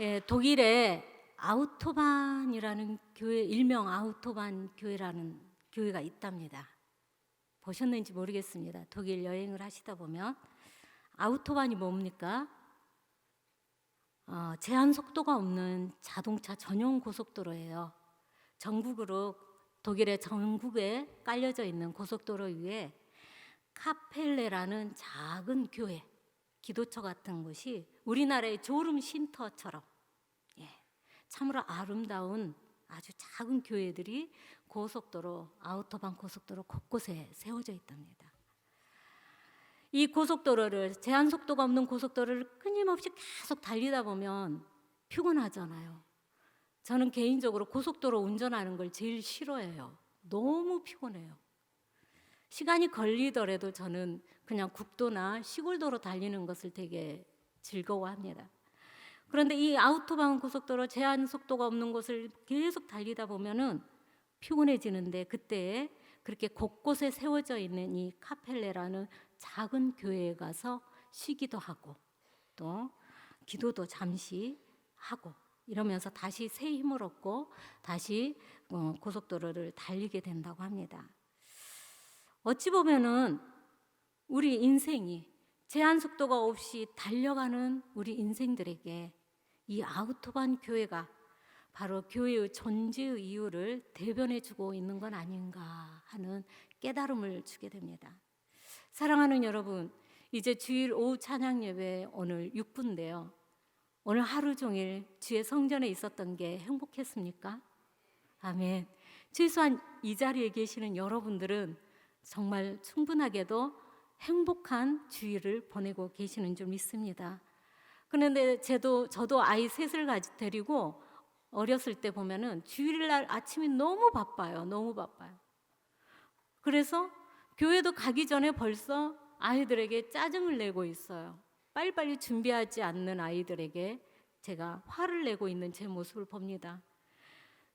예, 독일에 아우토반이라는 교회, 일명 아우토반 교회라는 교회가 있답니다. 보셨는지 모르겠습니다. 독일 여행을 하시다 보면 아우토반이 뭡니까? 제한 속도가 없는 자동차 전용 고속도로예요. 전국으로 독일의 전국에 깔려져 있는 고속도로 위에 카펠레라는 작은 교회, 기도처 같은 곳이 우리나라의 조름 쉼터처럼 참으로 아름다운 아주 작은 교회들이 고속도로, 아우토반 고속도로 곳곳에 세워져 있답니다. 이 고속도로를, 제한 속도가 없는 고속도로를 끊임없이 계속 달리다 보면 피곤하잖아요. 저는 개인적으로 고속도로 운전하는 걸 제일 싫어해요. 너무 피곤해요. 시간이 걸리더라도 저는 그냥 국도나 시골도로 달리는 것을 되게 즐거워합니다. 그런데 이 아우토반 고속도로 제한 속도가 없는 곳을 계속 달리다 보면은 피곤해지는데, 그때 그렇게 곳곳에 세워져 있는 이 카펠레라는 작은 교회에 가서 쉬기도 하고 또 기도도 잠시 하고 이러면서 다시 새 힘을 얻고 다시 고속도로를 달리게 된다고 합니다. 어찌 보면은 우리 인생이 제한 속도가 없이 달려가는 우리 인생들에게 이 아우토반 교회가 바로 교회의 존재의 이유를 대변해 주고 있는 건 아닌가 하는 깨달음을 주게 됩니다. 사랑하는 여러분, 이제 주일 오후 찬양 예배 오늘 6부인데요. 오늘 하루 종일 주의 성전에 있었던 게 행복했습니까? 아멘. 최소한 이 자리에 계시는 여러분들은 정말 충분하게도 행복한 주일을 보내고 계시는 줄 믿습니다. 그런데 저도 아이 셋을 데리고 어렸을 때 보면은 주일날 아침이 너무 바빠요. 너무 바빠요. 그래서 교회도 가기 전에 벌써 아이들에게 짜증을 내고 있어요. 빨리빨리 준비하지 않는 아이들에게 제가 화를 내고 있는 제 모습을 봅니다.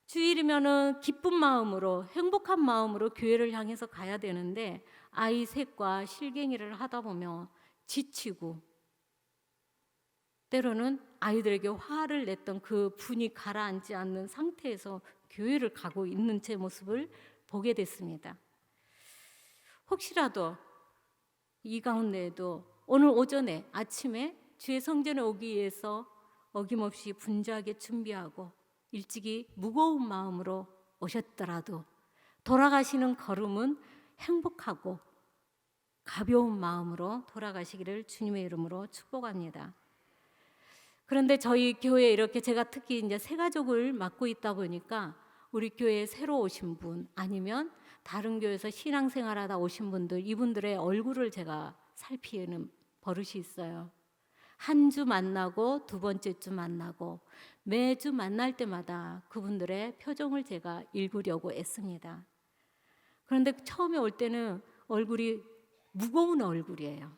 주일이면은 기쁜 마음으로, 행복한 마음으로 교회를 향해서 가야 되는데 아이 셋과 실갱이를 하다 보면 지치고 때로는 아이들에게 화를 냈던 그 분이 가라앉지 않는 상태에서 교회를 가고 있는 제 모습을 보게 됐습니다. 혹시라도 이 가운데에도 오늘 오전에 아침에 주의 성전에 오기 위해서 어김없이 분주하게 준비하고 일찍이 무거운 마음으로 오셨더라도 돌아가시는 걸음은 행복하고 가벼운 마음으로 돌아가시기를 주님의 이름으로 축복합니다. 그런데 저희 교회에 이렇게 제가 특히 이제 새가족을 맡고 있다 보니까 우리 교회에 새로 오신 분 아니면 다른 교회에서 신앙생활하다 오신 분들, 이분들의 얼굴을 제가 살피는 버릇이 있어요. 한 주 만나고 두 번째 주 만나고 매주 만날 때마다 그분들의 표정을 제가 읽으려고 애씁니다. 그런데 처음에 올 때는 얼굴이 무거운 얼굴이에요.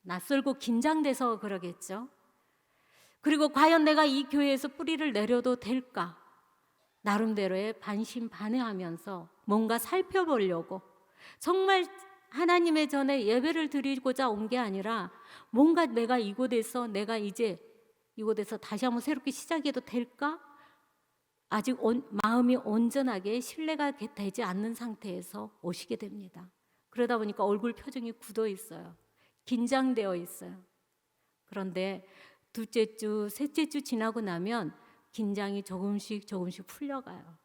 낯설고 긴장돼서 그러겠죠. 그리고 과연 내가 이 교회에서 뿌리를 내려도 될까? 나름대로의 반신반의하면서 뭔가 살펴보려고, 정말 하나님의 전에 예배를 드리고자 온 게 아니라 뭔가 내가 이제 이곳에서 다시 한번 새롭게 시작해도 될까? 아직 마음이 온전하게 신뢰가 되지 않는 상태에서 오시게 됩니다. 그러다 보니까 얼굴 표정이 굳어 있어요. 긴장되어 있어요. 그런데 둘째 주, 셋째 주 지나고 나면 긴장이 조금씩 풀려가요.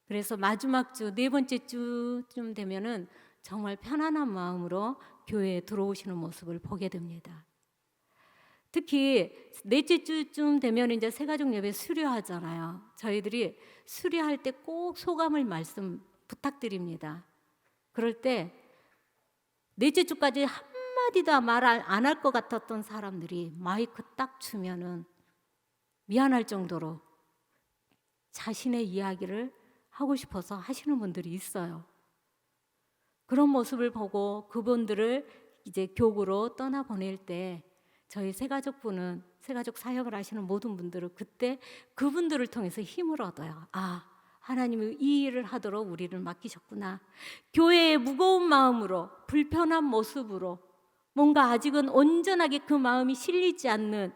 그래서 마지막 주, 네 번째 주쯤 되면은 정말 편안한 마음으로 교회에 들어오시는 모습을 보게 됩니다. 특히 넷째 주쯤 되면 이제 새가족 예배 수료하잖아요. 저희들이 수료할 때 꼭 소감을 말씀 부탁드립니다. 그럴 때 넷째 주까지 한마디도 말 안 할 것 같았던 사람들이 마이크 딱 주면은 미안할 정도로 자신의 이야기를 하고 싶어서 하시는 분들이 있어요. 그런 모습을 보고 그분들을 이제 교구로 떠나보낼 때 저희 새가족부는, 새가족 사역을 하시는 모든 분들은 그때 그분들을 통해서 힘을 얻어요. 아, 하나님이 이 일을 하도록 우리를 맡기셨구나. 교회의 무거운 마음으로, 불편한 모습으로, 뭔가 아직은 온전하게 그 마음이 실리지 않는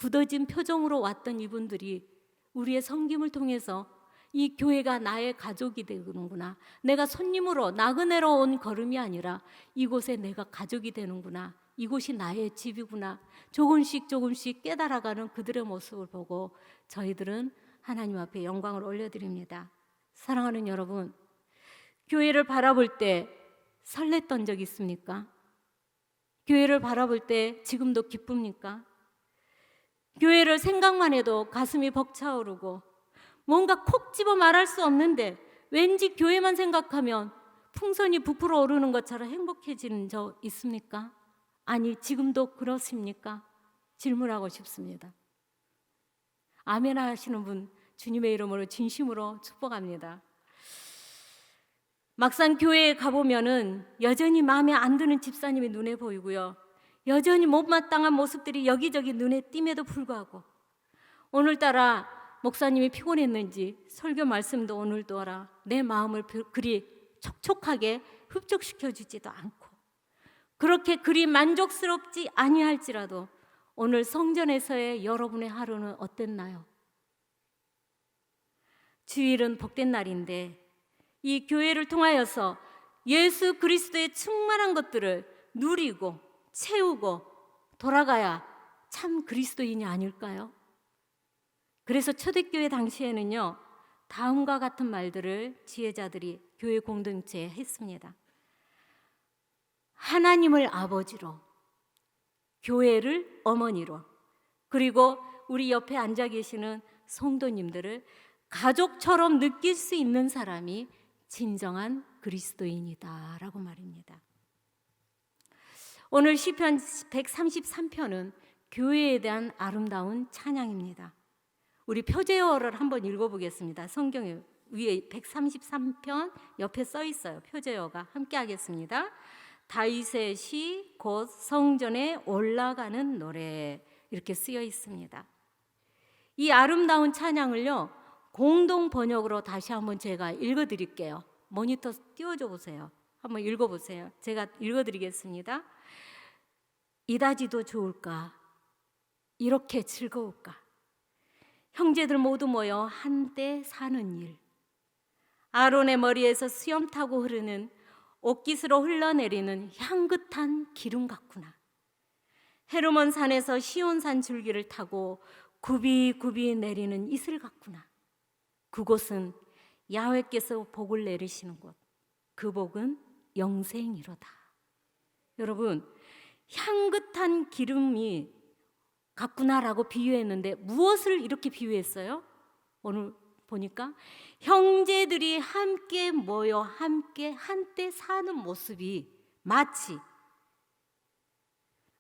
굳어진 표정으로 왔던 이분들이 우리의 섬김을 통해서 이 교회가 나의 가족이 되는구나, 내가 손님으로 나그네로 온 걸음이 아니라 이곳에 내가 가족이 되는구나, 이곳이 나의 집이구나, 조금씩 조금씩 깨달아가는 그들의 모습을 보고 저희들은 하나님 앞에 영광을 올려드립니다. 사랑하는 여러분, 교회를 바라볼 때 설렜던 적 있습니까? 교회를 바라볼 때 지금도 기쁩니까? 교회를 생각만 해도 가슴이 벅차오르고 뭔가 콕 집어 말할 수 없는데 왠지 교회만 생각하면 풍선이 부풀어 오르는 것처럼 행복해지는 적 있습니까? 아니, 지금도 그렇습니까? 질문하고 싶습니다. 아멘 하시는 분 주님의 이름으로 진심으로 축복합니다. 막상 교회에 가보면은 여전히 마음에 안 드는 집사님이 눈에 보이고요, 여전히 못마땅한 모습들이 여기저기 눈에 띄에도 불구하고 오늘따라 목사님이 피곤했는지 설교 말씀도 오늘도라 내 마음을 그리 촉촉하게 흡족시켜주지도 않고, 그렇게 그리 만족스럽지 아니할지라도 오늘 성전에서의 여러분의 하루는 어땠나요? 주일은 복된 날인데 이 교회를 통하여서 예수 그리스도의 충만한 것들을 누리고 채우고 돌아가야 참 그리스도인이 아닐까요? 그래서 초대교회 당시에는요, 다음과 같은 말들을 지혜자들이 교회 공동체에 했습니다. 하나님을 아버지로, 교회를 어머니로, 그리고 우리 옆에 앉아 계시는 성도님들을 가족처럼 느낄 수 있는 사람이 진정한 그리스도인이다 라고 말입니다. 오늘 시편 133편은 교회에 대한 아름다운 찬양입니다. 우리 표제어를 한번 읽어보겠습니다. 성경에 위에 133편 옆에 써 있어요. 표제어가 함께 하겠습니다. 다윗의 시 곧 성전에 올라가는 노래, 이렇게 쓰여 있습니다. 이 아름다운 찬양을요, 공동 번역으로 다시 한번 제가 읽어드릴게요. 모니터 띄워줘 보세요. 한번 읽어보세요. 제가 읽어드리겠습니다. 이다지도 좋을까, 이렇게 즐거울까, 형제들 모두 모여 한때 사는 일, 아론의 머리에서 수염 타고 흐르는 옥깃으로 흘러내리는 향긋한 기름 같구나. 헤르몬 산에서 시온산 줄기를 타고 굽이굽이 내리는 이슬 같구나. 그곳은 야훼께서 복을 내리시는 곳, 그 복은 영생이로다. 여러분, 향긋한 기름이 같구나라고 비유했는데 무엇을 이렇게 비유했어요? 오늘 보니까 형제들이 함께 모여 함께 한때 사는 모습이 마치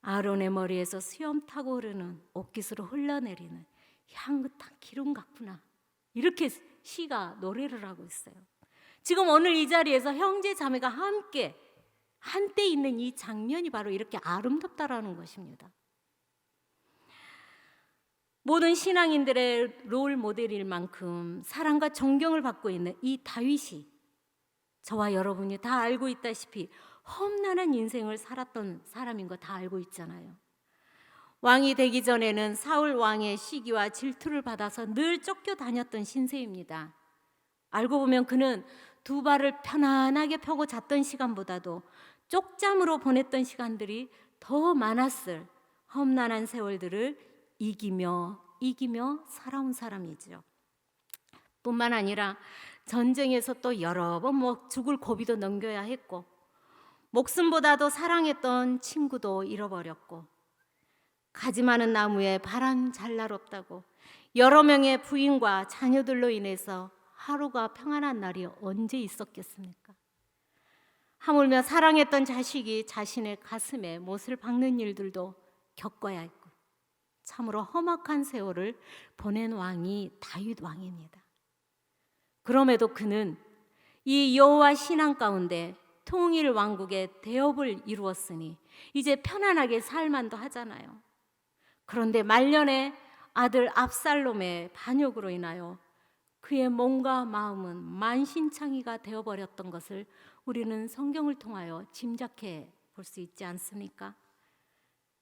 아론의 머리에서 수염 타고 흐르는 옥깃으로 흘러내리는 향긋한 기름 같구나, 이렇게 시가 노래를 하고 있어요. 지금 오늘 이 자리에서 형제 자매가 함께 한때 있는 이 장면이 바로 이렇게 아름답다라는 것입니다. 모든 신앙인들의 롤 모델일 만큼 사랑과 존경을 받고 있는 이 다윗이 저와 여러분이 다 알고 있다시피 험난한 인생을 살았던 사람인 거 다 알고 있잖아요. 왕이 되기 전에는 사울 왕의 시기와 질투를 받아서 늘 쫓겨다녔던 신세입니다. 알고 보면 그는 두 발을 편안하게 펴고 잤던 시간보다도 쪽잠으로 보냈던 시간들이 더 많았을 험난한 세월들을 이기며 살아온 사람이죠. 뿐만 아니라 전쟁에서 또 여러 번 죽을 고비도 넘겨야 했고, 목숨보다도 사랑했던 친구도 잃어버렸고, 가지 많은 나무에 바람 잘 날 없다고 여러 명의 부인과 자녀들로 인해서 하루가 평안한 날이 언제 있었겠습니까? 하물며 사랑했던 자식이 자신의 가슴에 못을 박는 일들도 겪어야 했고, 참으로 험악한 세월을 보낸 왕이 다윗 왕입니다. 그럼에도 그는 이 여호와 신앙 가운데 통일 왕국의 대업을 이루었으니 이제 편안하게 살만도 하잖아요. 그런데 말년에 아들 압살롬의 반역으로 인하여 그의 몸과 마음은 만신창이가 되어버렸던 것을 우리는 성경을 통하여 짐작해 볼 수 있지 않습니까?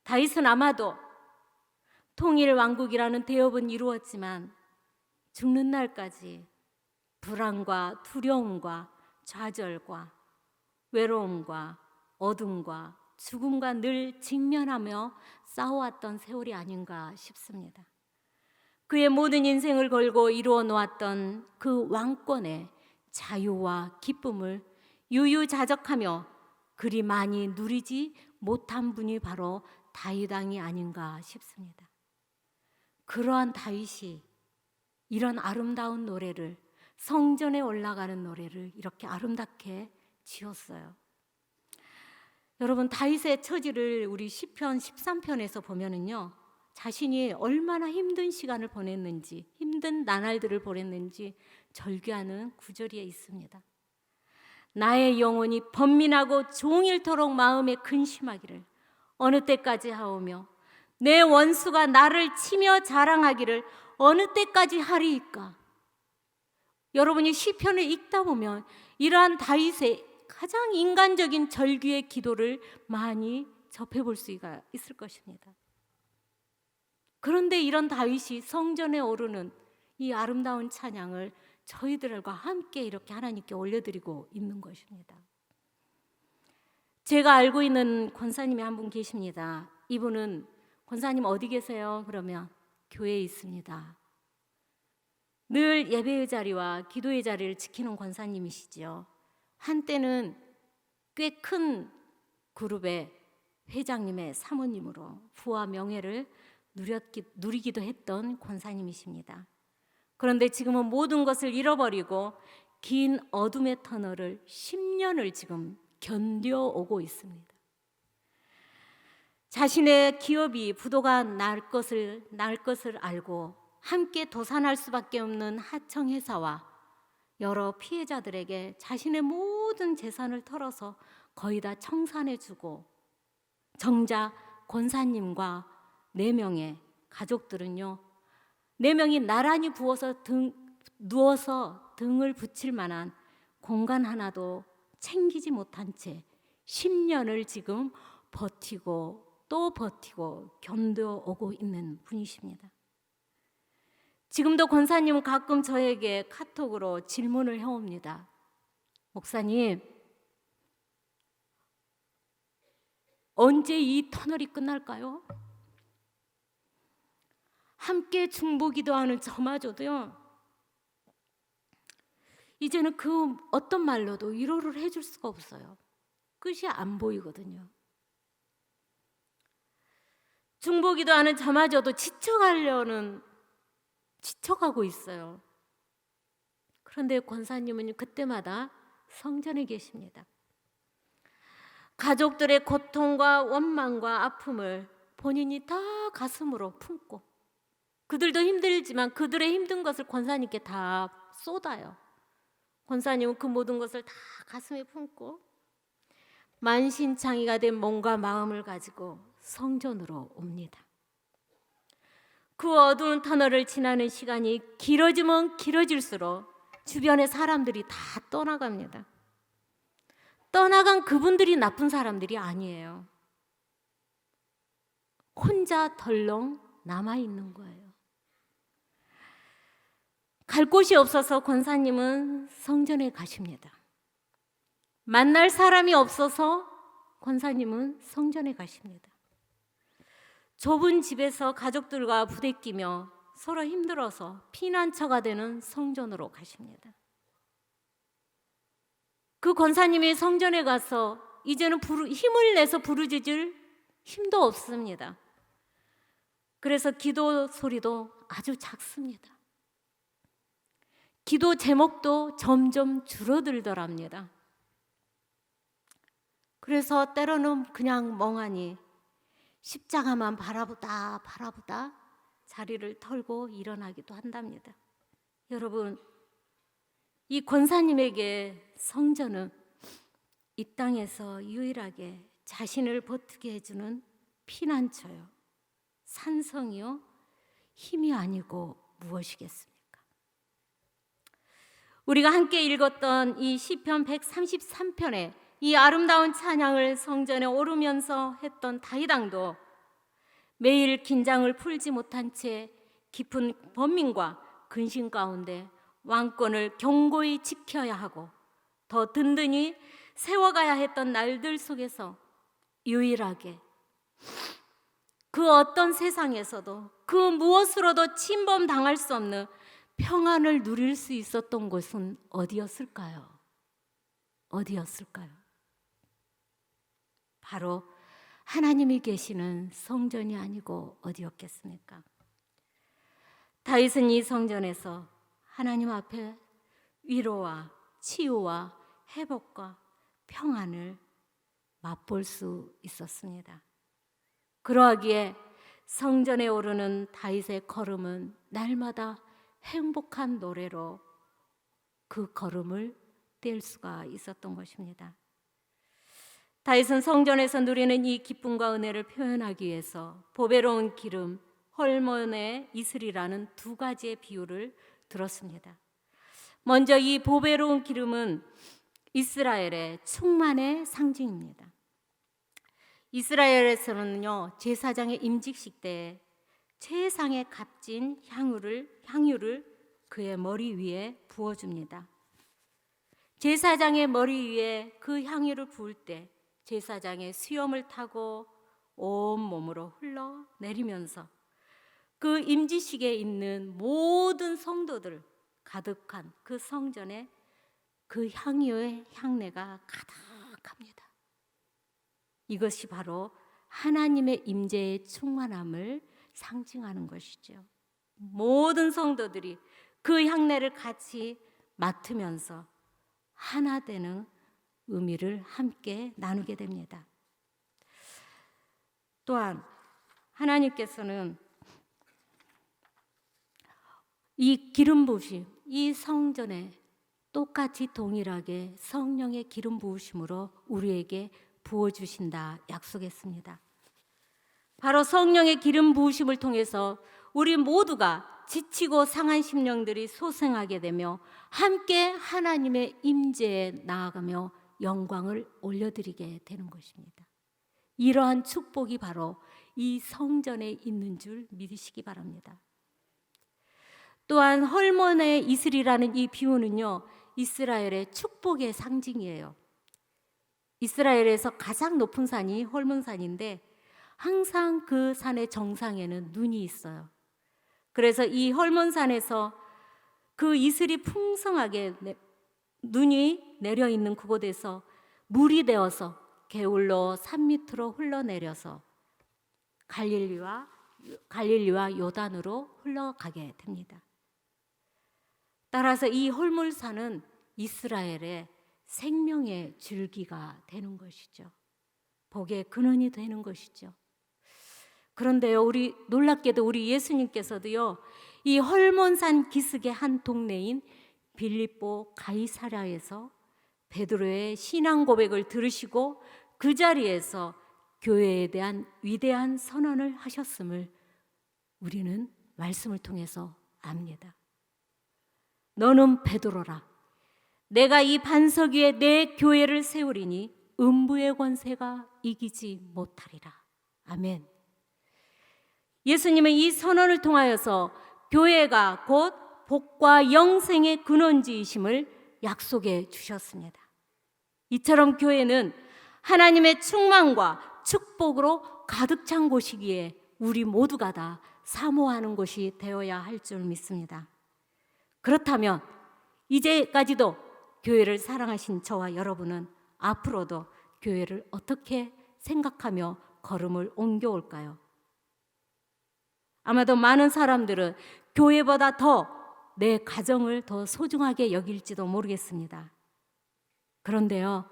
다윗은 아마도 통일 왕국이라는 대업은 이루었지만 죽는 날까지 불안과 두려움과 좌절과 외로움과 어둠과 죽음과 늘 직면하며 싸워왔던 세월이 아닌가 싶습니다. 그의 모든 인생을 걸고 이루어 놓았던 그 왕권의 자유와 기쁨을 유유자적하며 그리 많이 누리지 못한 분이 바로 다윗 왕이 아닌가 싶습니다. 그러한 다윗이 이런 아름다운 노래를, 성전에 올라가는 노래를 이렇게 아름답게 지었어요. 여러분, 다윗의 처지를 우리 시편 13편에서 보면은요, 자신이 얼마나 힘든 시간을 보냈는지, 힘든 나날들을 보냈는지 절규하는 구절이 있습니다. 나의 영혼이 번민하고 종일토록 마음에 근심하기를 어느 때까지 하오며 내 원수가 나를 치며 자랑하기를 어느 때까지 하리이까. 여러분이 시편을 읽다 보면 이러한 다윗의 가장 인간적인 절규의 기도를 많이 접해볼 수가 있을 것입니다. 그런데 이런 다윗이 성전에 오르는 이 아름다운 찬양을 저희들과 함께 이렇게 하나님께 올려드리고 있는 것입니다. 제가 알고 있는 권사님이 한 분 계십니다. 이분은 권사님 어디 계세요? 그러면 교회에 있습니다. 늘 예배의 자리와 기도의 자리를 지키는 권사님이시죠. 한때는 꽤 큰 그룹의 회장님의 사모님으로 부와 명예를 누리기도 했던 권사님이십니다. 그런데 지금은 모든 것을 잃어버리고 긴 어둠의 터널을 10년을 지금 견뎌오고 있습니다. 자신의 기업이 부도가 날 것을 알고 함께 도산할 수밖에 없는 하청회사와 여러 피해자들에게 자신의 모든 재산을 털어서 거의 다 청산해주고, 정작 권사님과 4명의 가족들은요, 4명이 나란히 누워서 등을 붙일 만한 공간 하나도 챙기지 못한 채 10년을 지금 버티고 또 버티고 견뎌오고 있는 분이십니다. 지금도 권사님은 가끔 저에게 카톡으로 질문을 해옵니다. 목사님, 언제 이 터널이 끝날까요? 함께 중보기도하는 저마저도요, 이제는 그 어떤 말로도 위로를 해줄 수가 없어요. 끝이 안 보이거든요. 중보기도하는 저마저도 지쳐가고 있어요. 그런데 권사님은 그때마다 성전에 계십니다. 가족들의 고통과 원망과 아픔을 본인이 다 가슴으로 품고, 그들도 힘들지만 그들의 힘든 것을 권사님께 다 쏟아요. 권사님은 그 모든 것을 다 가슴에 품고 만신창이가 된 몸과 마음을 가지고 성전으로 옵니다. 그 어두운 터널을 지나는 시간이 길어지면 길어질수록 주변의 사람들이 다 떠나갑니다. 떠나간 그분들이 나쁜 사람들이 아니에요. 혼자 덜렁 남아있는 거예요. 갈 곳이 없어서 권사님은 성전에 가십니다. 만날 사람이 없어서 권사님은 성전에 가십니다. 좁은 집에서 가족들과 부대끼며 서로 힘들어서 피난처가 되는 성전으로 가십니다. 그 권사님이 성전에 가서 이제는 힘을 내서 부르짖을 힘도 없습니다. 그래서 기도 소리도 아주 작습니다. 기도 제목도 점점 줄어들더랍니다. 그래서 때로는 그냥 멍하니 십자가만 바라보다 자리를 털고 일어나기도 한답니다. 여러분, 이 권사님에게 성전은 이 땅에서 유일하게 자신을 버티게 해주는 피난처요, 산성이요, 힘이 아니고 무엇이겠습니까? 우리가 함께 읽었던 이 시편 133편에 이 아름다운 찬양을 성전에 오르면서 했던 다윗 왕도 매일 긴장을 풀지 못한 채 깊은 번민과 근심 가운데 왕권을 견고히 지켜야 하고 더 든든히 세워가야 했던 날들 속에서 유일하게 그 어떤 세상에서도 그 무엇으로도 침범당할 수 없는 평안을 누릴 수 있었던 곳은 어디였을까요? 어디였을까요? 바로 하나님이 계시는 성전이 아니고 어디였겠습니까? 다윗은 이 성전에서 하나님 앞에 위로와 치유와 회복과 평안을 맛볼 수 있었습니다. 그러하기에 성전에 오르는 다윗의 걸음은 날마다 행복한 노래로 그 걸음을 뗄 수가 있었던 것입니다. 다윗은 성전에서 누리는 이 기쁨과 은혜를 표현하기 위해서 보배로운 기름, 헐몬의 이슬이라는 두 가지의 비유를 들었습니다. 먼저 이 보배로운 기름은 이스라엘의 충만의 상징입니다. 이스라엘에서는요, 제사장의 임직식 때 최상의 값진 향유를 그의 머리 위에 부어줍니다. 제사장의 머리 위에 그 향유를 부을 때 제사장의 수염을 타고 온 몸으로 흘러내리면서 그 임지식에 있는 모든 성도들 가득한 그 성전에 그 향유의 향내가 가득합니다. 이것이 바로 하나님의 임재의 충만함을 상징하는 것이죠. 모든 성도들이 그 향내를 같이 맡으면서 하나 되는 의미를 함께 나누게 됩니다. 또한 하나님께서는 이 기름 부으심, 이 성전에 똑같이 동일하게 성령의 기름 부으심으로 우리에게 부어주신다 약속했습니다. 바로 성령의 기름 부으심을 통해서 우리 모두가 지치고 상한 심령들이 소생하게 되며 함께 하나님의 임재에 나아가며 영광을 올려드리게 되는 것입니다. 이러한 축복이 바로 이 성전에 있는 줄 믿으시기 바랍니다. 또한 헐몬의 이슬이라는 이 비유는요, 이스라엘의 축복의 상징이에요. 이스라엘에서 가장 높은 산이 헐몬산인데 항상 그 산의 정상에는 눈이 있어요. 그래서 이 헐몬산에서 그 이슬이 풍성하게 눈이 내려 있는 그곳에서 물이 되어서 게울로 산 밑으로 흘러내려서 갈릴리와 요단으로 흘러가게 됩니다. 따라서 이 헐몬산은 이스라엘의 생명의 줄기가 되는 것이죠. 복의 근원이 되는 것이죠. 그런데요, 우리 놀랍게도 우리 예수님께서도요, 이 헐몬산 기슭의 한 동네인 빌립보 가이사랴에서 베드로의 신앙 고백을 들으시고 그 자리에서 교회에 대한 위대한 선언을 하셨음을 우리는 말씀을 통해서 압니다. 너는 베드로라. 내가 이 반석 위에 내 교회를 세우리니 음부의 권세가 이기지 못하리라. 아멘. 예수님은 이 선언을 통하여서 교회가 곧 복과 영생의 근원지이심을 약속해 주셨습니다. 이처럼 교회는 하나님의 충만과 축복으로 가득 찬 곳이기에 우리 모두가 다 사모하는 곳이 되어야 할 줄 믿습니다. 그렇다면 이제까지도 교회를 사랑하신 저와 여러분은 앞으로도 교회를 어떻게 생각하며 걸음을 옮겨올까요? 아마도 많은 사람들은 교회보다 더 내 가정을 더 소중하게 여길지도 모르겠습니다. 그런데요,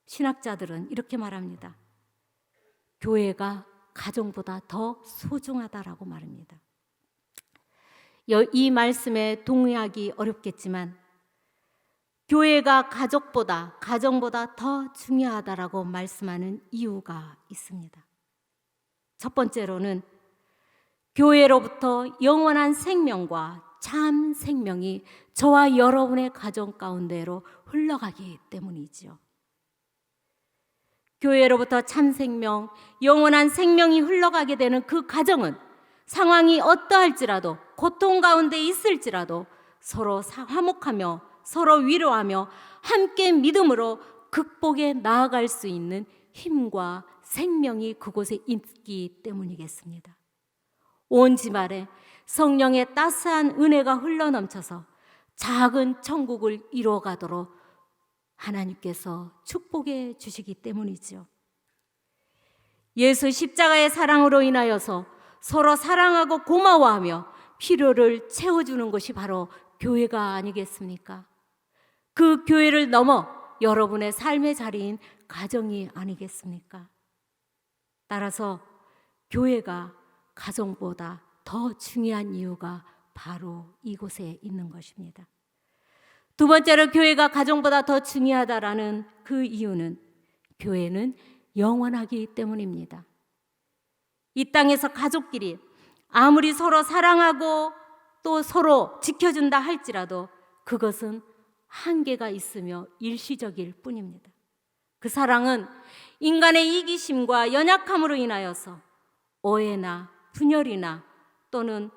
신학자들은 이렇게 말합니다. 교회가 가정보다 더 소중하다라고 말합니다. 이 말씀에 동의하기 어렵겠지만 교회가 가정보다 더 중요하다라고 말씀하는 이유가 있습니다. 첫 번째로는 교회로부터 영원한 생명과 참 생명이 저와 여러분의 가정 가운데로 흘러가기 때문이지요. 교회로부터 참 생명, 영원한 생명이 흘러가게 되는 그 가정은 상황이 어떠할지라도, 고통 가운데 있을지라도 서로 화목하며 서로 위로하며 함께 믿음으로 극복해 나아갈 수 있는 힘과 생명이 그곳에 있기 때문이겠습니다. 온 집안에 성령의 따스한 은혜가 흘러넘쳐서 작은 천국을 이루어가도록 하나님께서 축복해 주시기 때문이죠. 예수 십자가의 사랑으로 인하여서 서로 사랑하고 고마워하며 필요를 채워주는 것이 바로 교회가 아니겠습니까? 그 교회를 넘어 여러분의 삶의 자리인 가정이 아니겠습니까? 따라서 교회가 가정보다 더 중요한 이유가 바로 이곳에 있는 것입니다. 두 번째로 교회가 가정보다 더 중요하다라는 그 이유는 교회는 영원하기 때문입니다. 이 땅에서 가족끼리 아무리 서로 사랑하고 또 서로 지켜준다 할지라도 그것은 한계가 있으며 일시적일 뿐입니다. 그 사랑은 인간의 이기심과 연약함으로 인하여서 오해나 분열이나 또는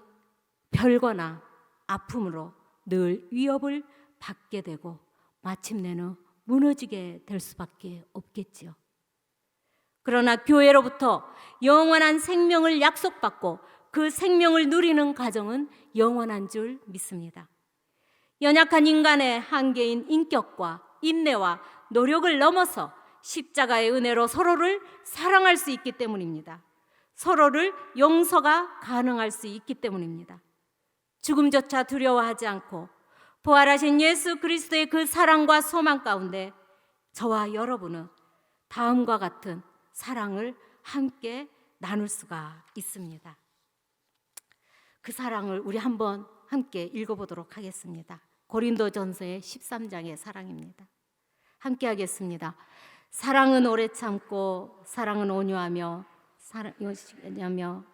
별거나 아픔으로 늘 위협을 받게 되고 마침내는 무너지게 될 수밖에 없겠지요. 그러나 교회로부터 영원한 생명을 약속받고 그 생명을 누리는 가정은 영원한 줄 믿습니다. 연약한 인간의 한계인 인격과 인내와 노력을 넘어서 십자가의 은혜로 서로를 사랑할 수 있기 때문입니다. 서로를 용서가 가능할 수 있기 때문입니다. 죽음조차 두려워하지 않고 부활하신 예수 그리스도의 그 사랑과 소망 가운데 저와 여러분은 다음과 같은 사랑을 함께 나눌 수가 있습니다. 그 사랑을 우리 한번 함께 읽어보도록 하겠습니다. 고린도전서의 13장의 사랑입니다. 함께 하겠습니다. 사랑은 오래 참고 사랑은 온유하며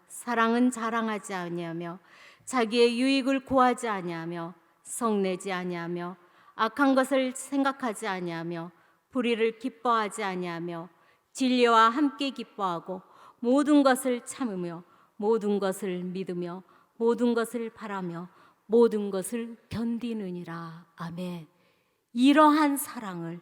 사랑은 자랑하지 아니하며 자기의 유익을 구하지 아니하며 성내지 아니하며 악한 것을 생각하지 아니하며 불의를 기뻐하지 아니하며 진리와 함께 기뻐하고 모든 것을 참으며 모든 것을 믿으며 모든 것을 바라며 모든 것을 견디느니라. 아멘. 이러한 사랑을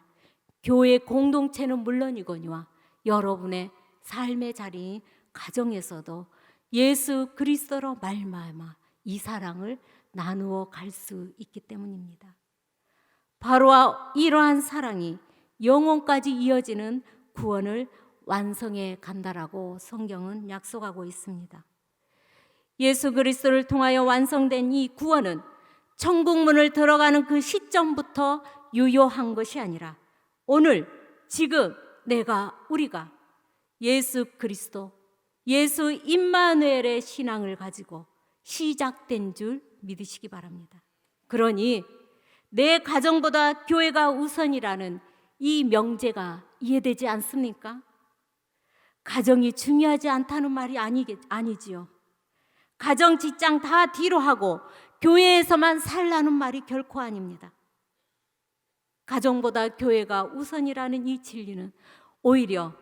교회 공동체는 물론이거니와 여러분의 삶의 자리인 가정에서도 예수 그리스도로 말미암아 이 사랑을 나누어 갈 수 있기 때문입니다. 바로 이러한 사랑이 영혼까지 이어지는 구원을 완성해 간다라고 성경은 약속하고 있습니다. 예수 그리스도를 통하여 완성된 이 구원은 천국 문을 들어가는 그 시점부터 유효한 것이 아니라 오늘 지금 우리가 예수 그리스도, 예수 임마누엘의 신앙을 가지고 시작된 줄 믿으시기 바랍니다. 그러니 내 가정보다 교회가 우선이라는 이 명제가 이해되지 않습니까? 가정이 중요하지 않다는 말이 아니지요. 가정, 직장 다 뒤로 하고 교회에서만 살라는 말이 결코 아닙니다. 가정보다 교회가 우선이라는 이 진리는 오히려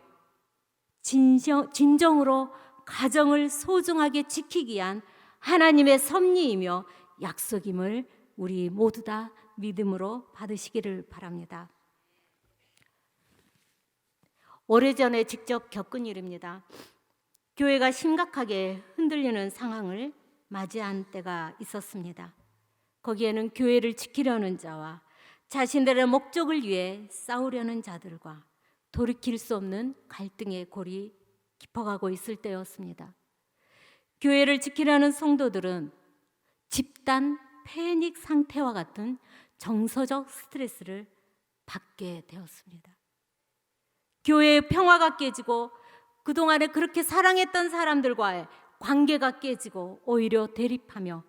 진정으로 가정을 소중하게 지키기 위한 하나님의 섭리이며 약속임을 우리 모두 다 믿음으로 받으시기를 바랍니다. 오래전에 직접 겪은 일입니다. 교회가 심각하게 흔들리는 상황을 맞이한 때가 있었습니다. 거기에는 교회를 지키려는 자와 자신들의 목적을 위해 싸우려는 자들과 돌이킬 수 없는 갈등의 골이 깊어가고 있을 때였습니다. 교회를 지키려는 성도들은 집단 패닉 상태와 같은 정서적 스트레스를 받게 되었습니다. 교회의 평화가 깨지고 그동안에 그렇게 사랑했던 사람들과의 관계가 깨지고 오히려 대립하며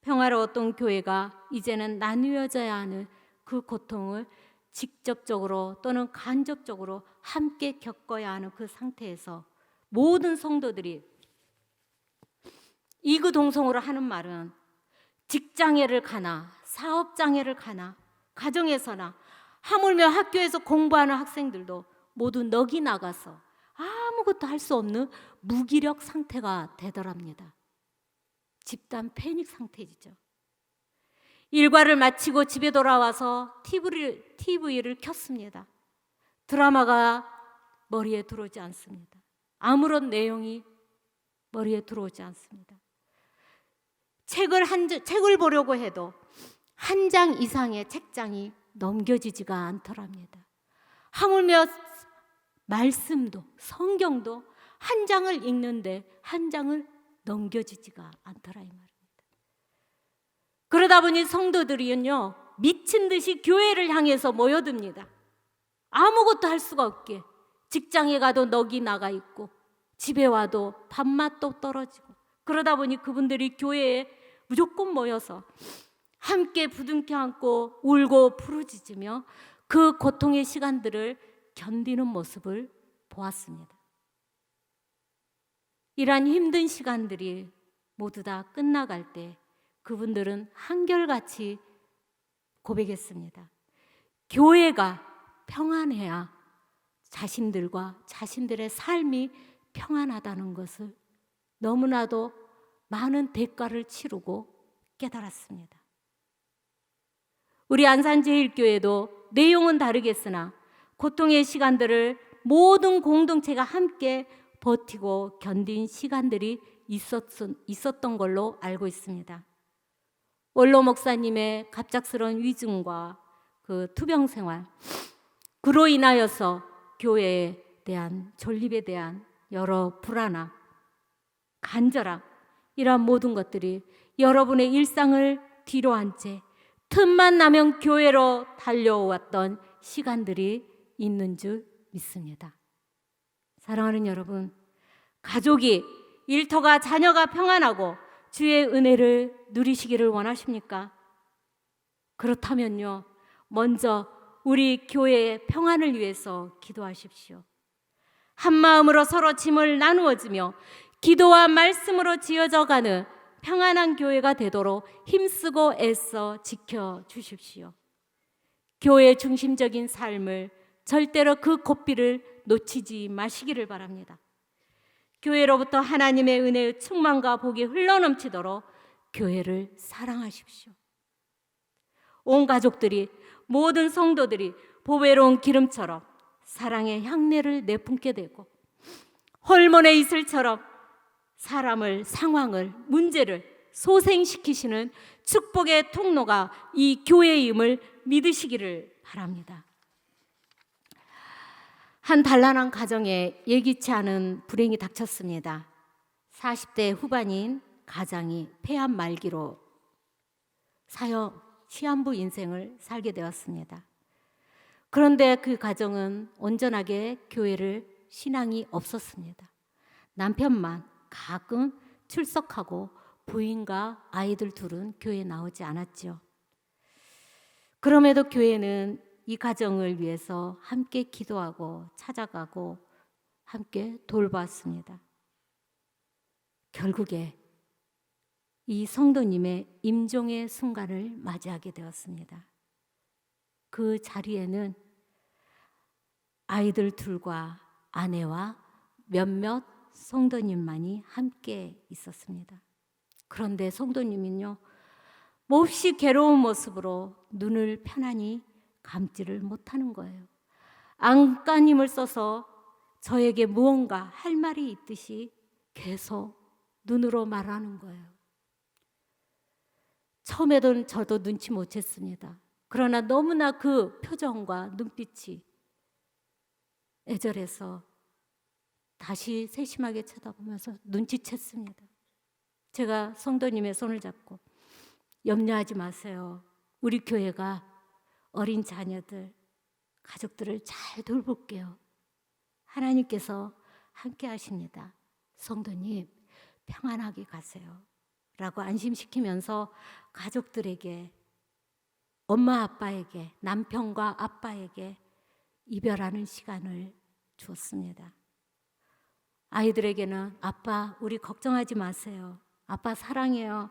평화로웠던 교회가 이제는 나누어져야 하는 그 고통을 직접적으로 또는 간접적으로 함께 겪어야 하는 그 상태에서 모든 성도들이 이구동성으로 하는 말은 직장애를 가나 사업장애를 가나 가정에서나 하물며 학교에서 공부하는 학생들도 모두 넋이 나가서 아무것도 할 수 없는 무기력 상태가 되더랍니다. 집단 패닉 상태이죠. 일과를 마치고 집에 돌아와서 TV를 켰습니다. 드라마가 머리에 들어오지 않습니다. 아무런 내용이 머리에 들어오지 않습니다. 책을 보려고 해도 한 장 이상의 책장이 넘겨지지가 않더랍니다. 하물며 말씀도, 성경도 한 장을 읽는데 한 장을 넘겨지지가 않더라 이 말입니다. 그러다 보니 성도들이요, 미친 듯이 교회를 향해서 모여듭니다. 아무것도 할 수가 없게 직장에 가도 넋이 나가 있고 집에 와도 밥맛도 떨어지고, 그러다 보니 그분들이 교회에 무조건 모여서 함께 부둥켜 안고 울고 부르짖으며 그 고통의 시간들을 견디는 모습을 보았습니다. 이러한 힘든 시간들이 모두 다 끝나갈 때 그분들은 한결같이 고백했습니다. 교회가 평안해야 자신들과 자신들의 삶이 평안하다는 것을 너무나도 많은 대가를 치르고 깨달았습니다. 우리 안산제일교회도 내용은 다르겠으나 고통의 시간들을 모든 공동체가 함께 버티고 견딘 시간들이 있었던 걸로 알고 있습니다. 원로 목사님의 갑작스러운 위중과 그 투병 생활, 그로 인하여서 교회에 대한 존립에 대한 여러 불안함, 간절함, 이러한 모든 것들이 여러분의 일상을 뒤로한 채 틈만 나면 교회로 달려왔던 시간들이 있는 줄 믿습니다. 사랑하는 여러분, 가족이, 일터가, 자녀가 평안하고 주의 은혜를 누리시기를 원하십니까? 그렇다면요, 먼저 우리 교회의 평안을 위해서 기도하십시오. 한 마음으로 서로 짐을 나누어지며 기도와 말씀으로 지어져가는 평안한 교회가 되도록 힘쓰고 애써 지켜주십시오. 교회 중심적인 삶을 절대로 그 고삐를 놓치지 마시기를 바랍니다. 교회로부터 하나님의 은혜의 충만과 복이 흘러넘치도록 교회를 사랑하십시오. 온 가족들이, 모든 성도들이 보배로운 기름처럼 사랑의 향내를 내뿜게 되고, hormon의 이슬처럼 사람을, 상황을, 문제를 소생시키시는 축복의 통로가 이 교회임을 믿으시기를 바랍니다. 한 단란한 가정에 예기치 않은 불행이 닥쳤습니다. 40대 후반인 가장이 폐암 말기로 시한부 인생을 살게 되었습니다. 그런데 그 가정은 온전하게 교회를 신앙이 없었습니다. 남편만 가끔 출석하고 부인과 아이들 둘은 교회에 나오지 않았죠. 그럼에도 교회는 이 가정을 위해서 함께 기도하고 찾아가고 함께 돌봤습니다. 결국에 이 성도님의 임종의 순간을 맞이하게 되었습니다. 그 자리에는 아이들 둘과 아내와 몇몇 성도님만이 함께 있었습니다. 그런데 성도님은요, 몹시 괴로운 모습으로 눈을 편안히 감지를 못하는 거예요. 안간힘을 써서 저에게 무언가 할 말이 있듯이 계속 눈으로 말하는 거예요. 처음에는 저도 눈치 못 챘습니다. 그러나 너무나 그 표정과 눈빛이 애절해서 다시 세심하게 쳐다보면서 눈치챘습니다. 제가 성도님의 손을 잡고 염려하지 마세요. 우리 교회가 어린 자녀들, 가족들을 잘 돌볼게요. 하나님께서 함께 하십니다. 성도님, 평안하게 가세요. 라고 안심시키면서 가족들에게, 엄마 아빠에게, 남편과 아빠에게 이별하는 시간을 주었습니다. 아이들에게는 아빠, 우리 걱정하지 마세요. 아빠 사랑해요.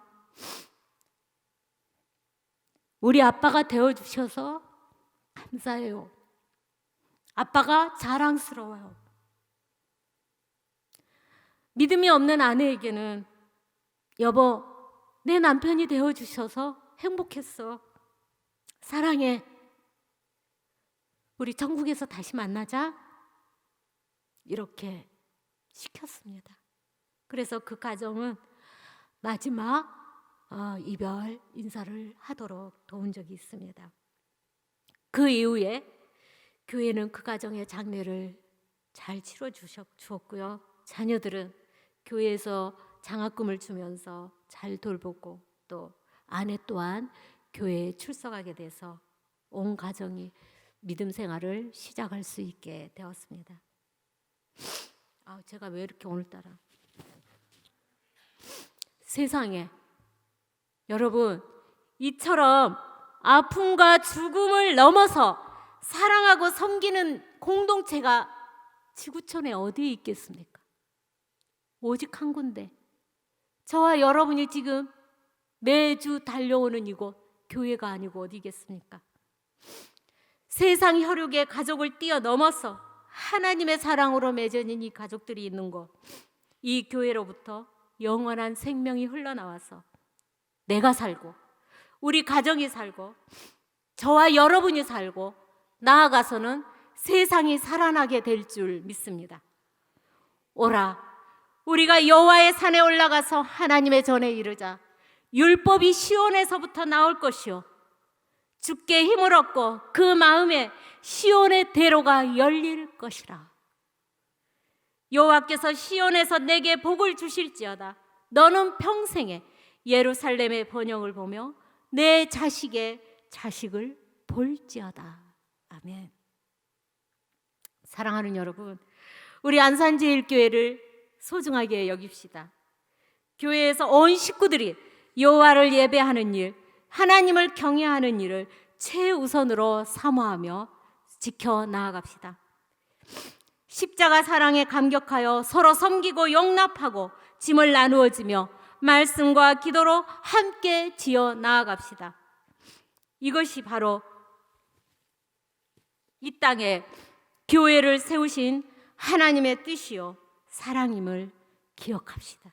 우리 아빠가 되어주셔서 감사해요. 아빠가 자랑스러워요. 믿음이 없는 아내에게는 여보, 내 남편이 되어주셔서 행복했어. 사랑해. 우리 천국에서 다시 만나자. 이렇게 시켰습니다. 그래서 그 가정은 마지막 이별 인사를 하도록 도운 적이 있습니다. 그 이후에 교회는 그 가정의 장례를 잘 치러 주었고요. 자녀들은 교회에서 장학금을 주면서 잘 돌보고 또 아내 또한 교회에 출석하게 돼서 온 가정이 믿음 생활을 시작할 수 있게 되었습니다. 제가 왜 이렇게 오늘따라 세상에 여러분, 이처럼 아픔과 죽음을 넘어서 사랑하고 섬기는 공동체가 지구촌에 어디에 있겠습니까? 오직 한 군데, 저와 여러분이 지금 매주 달려오는 이곳, 교회가 아니고 어디겠습니까? 세상 혈육의 가족을 뛰어넘어서 하나님의 사랑으로 맺어진 이 가족들이 있는 곳, 이 교회로부터 영원한 생명이 흘러나와서 내가 살고 우리 가정이 살고 저와 여러분이 살고 나아가서는 세상이 살아나게 될 줄 믿습니다. 오라, 우리가 여호와의 산에 올라가서 하나님의 전에 이르자. 율법이 시온에서부터 나올 것이요 주께 힘을 얻고 그 마음에 시온의 대로가 열릴 것이라. 여호와께서 시온에서 내게 복을 주실지어다. 너는 평생에 예루살렘의 번영을 보며 내 자식의 자식을 볼지어다. 아멘. 사랑하는 여러분, 우리 안산제일교회를 소중하게 여깁시다. 교회에서 온 식구들이 여호와를 예배하는 일, 하나님을 경외하는 일을 최우선으로 사모하며 지켜 나아갑시다. 십자가 사랑에 감격하여 서로 섬기고 용납하고 짐을 나누어지며 말씀과 기도로 함께 지어 나아갑시다. 이것이 바로 이 땅에 교회를 세우신 하나님의 뜻이요 사랑임을 기억합시다.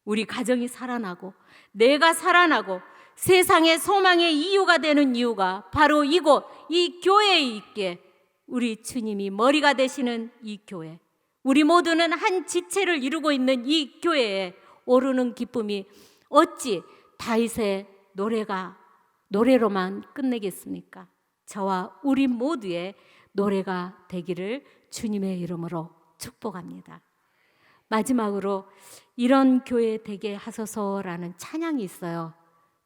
우리 가정이 살아나고 내가 살아나고 세상의 소망의 이유가 되는 이유가 바로 이곳 이 교회에 있기에 우리 주님이 머리가 되시는 이 교회, 우리 모두는 한 지체를 이루고 있는 이 교회에 오르는 기쁨이 어찌 다윗의 노래로만 끝내겠습니까? 저와 우리 모두의 노래가 되기를 주님의 이름으로 축복합니다. 마지막으로 이런 교회 되게 하소서라는 찬양이 있어요.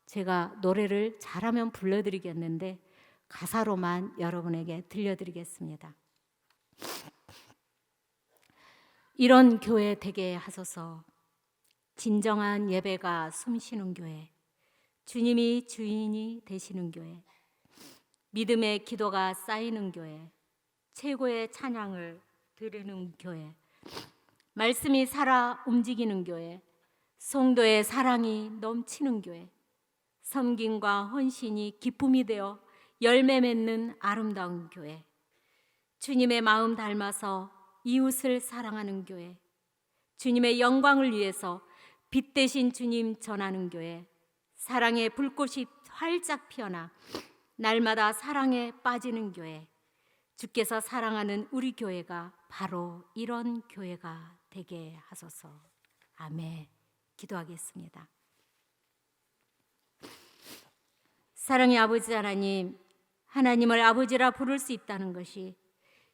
제가 노래를 잘하면 불러드리겠는데 가사로만 여러분에게 들려드리겠습니다. 이런 교회 되게 하소서. 진정한 예배가 숨쉬는 교회, 주님이 주인이 되시는 교회, 믿음의 기도가 쌓이는 교회, 최고의 찬양을 드리는 교회, 말씀이 살아 움직이는 교회, 성도의 사랑이 넘치는 교회, 섬김과 헌신이 기쁨이 되어 열매 맺는 아름다운 교회, 주님의 마음 닮아서 이웃을 사랑하는 교회, 주님의 영광을 위해서 빛 대신 주님 전하는 교회, 사랑의 불꽃이 활짝 피어나 날마다 사랑에 빠지는 교회, 주께서 사랑하는 우리 교회가 바로 이런 교회가 되게 하소서. 아멘. 기도하겠습니다. 사랑의 아버지 하나님, 하나님을 아버지라 부를 수 있다는 것이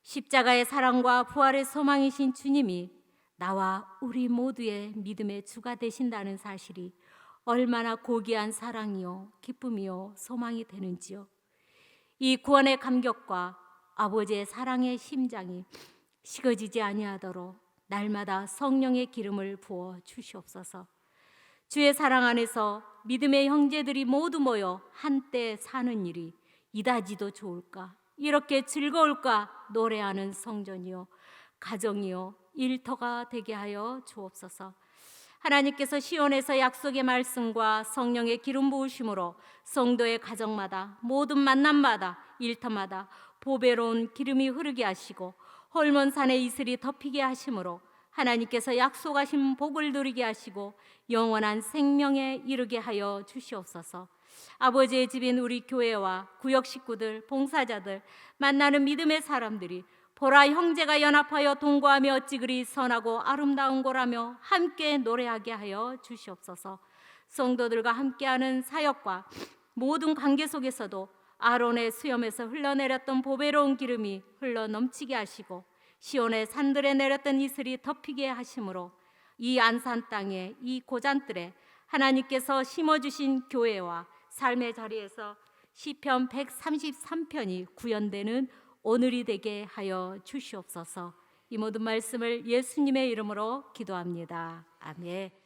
십자가의 사랑과 부활의 소망이신 주님이 나와 우리 모두의 믿음의 주가 되신다는 사실이 얼마나 고귀한 사랑이요 기쁨이요 소망이 되는지요. 이 구원의 감격과 아버지의 사랑의 심장이 식어지지 아니하도록 날마다 성령의 기름을 부어 주시옵소서. 주의 사랑 안에서 믿음의 형제들이 모두 모여 한때 사는 일이 이다지도 좋을까, 이렇게 즐거울까 노래하는 성전이요 가정이요 일터가 되게 하여 주옵소서. 하나님께서 시온에서 약속의 말씀과 성령의 기름 부으심으로 성도의 가정마다 모든 만남마다 일터마다 보배로운 기름이 흐르게 하시고 헐몬 산의 이슬이 덮이게 하심으로 하나님께서 약속하신 복을 누리게 하시고 영원한 생명에 이르게 하여 주시옵소서. 아버지의 집인 우리 교회와 구역 식구들, 봉사자들, 만나는 믿음의 사람들이 보라 형제가 연합하여 동거하며 어찌 그리 선하고 아름다운 거라며 함께 노래하게 하여 주시옵소서. 성도들과 함께하는 사역과 모든 관계 속에서도 아론의 수염에서 흘러내렸던 보배로운 기름이 흘러 넘치게 하시고 시온의 산들에 내렸던 이슬이 덮이게 하심으로 이 안산 땅에 이 고잔뜰에 하나님께서 심어주신 교회와 삶의 자리에서 시편 133편이 구현되는 오늘이 되게 하여 주시옵소서. 이 모든 말씀을 예수님의 이름으로 기도합니다. 아멘.